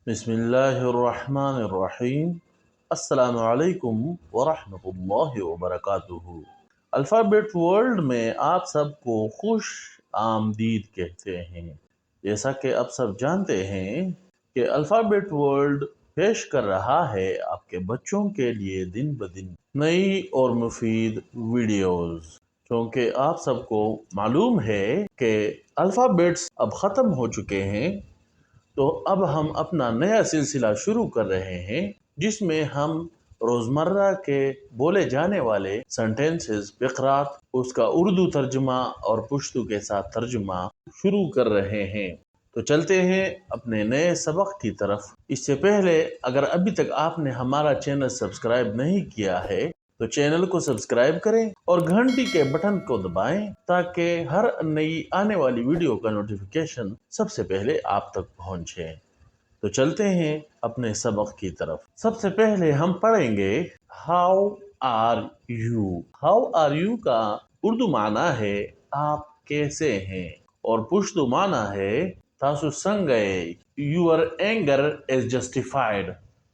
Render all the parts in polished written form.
बिस्मिल्लाहिर्रहमानिर्रहीम। अस्सलामु अलैकुम वरहमतुल्लाहि वबरकातुहू। अल्फ़ाबेट वर्ल्ड में आप सबको खुश आमदीद कहते हैं। जैसा कि आप सब जानते हैं कि अल्फ़ाबेट वर्ल्ड पेश कर रहा है आपके बच्चों के लिए दिन ब दिन नई और मुफीद वीडियोस। क्योंकि आप सबको मालूम है कि अल्फ़ाबेट्स अब ख़त्म हो चुके हैं, तो अब हम अपना नया सिलसिला शुरू कर रहे हैं जिसमें हम रोज़मर्रा के बोले जाने वाले सेंटेंसेस फ़िक़रात, उसका उर्दू तर्जुमा और पुश्तू के साथ तर्जुमा शुरू कर रहे हैं। तो चलते हैं अपने नए सबक की तरफ। इससे पहले अगर अभी तक आपने हमारा चैनल सब्सक्राइब नहीं किया है तो चैनल को सब्सक्राइब करें और घंटी के बटन को दबाएं ताकि हर नई आने वाली वीडियो का नोटिफिकेशन सबसे पहले आप तक पहुंचे। तो चलते हैं अपने सबक की तरफ। सबसे पहले हम पढ़ेंगे how are you. How are you का उर्दू माना है आप कैसे हैं, और पुश्तू माना है तासु संगए, यूर एंगर इज जस्टिफाइड,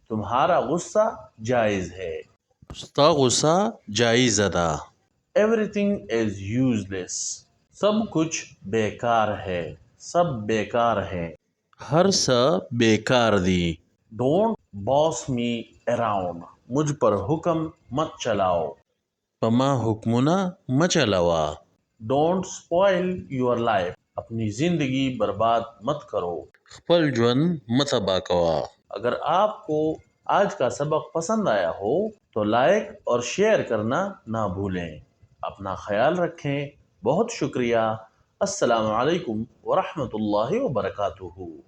तुम्हारा गुस्सा जायज है। उसका गुस्सा जायज अदा। एवरीथिंग इज यूजलेस, सब कुछ बेकार है, सब बेकार है। हर सा बेकार दी। डोंट बॉस मी अराउंड, मुझ पर हुक्म मत चलाओ। पमा हुक्मुना मचलवा। डोंट स्पॉइल योर लाइफ, अपनी जिंदगी बर्बाद मत करो। खपल जुन मत बाकवा। अगर आपको आज का सबक पसंद आया हो तो लाइक और शेयर करना ना भूलें। अपना ख्याल रखें। बहुत शुक्रिया। अस्सलामु अलैकुम वरहमतुल्लाहि वबरकातुहू।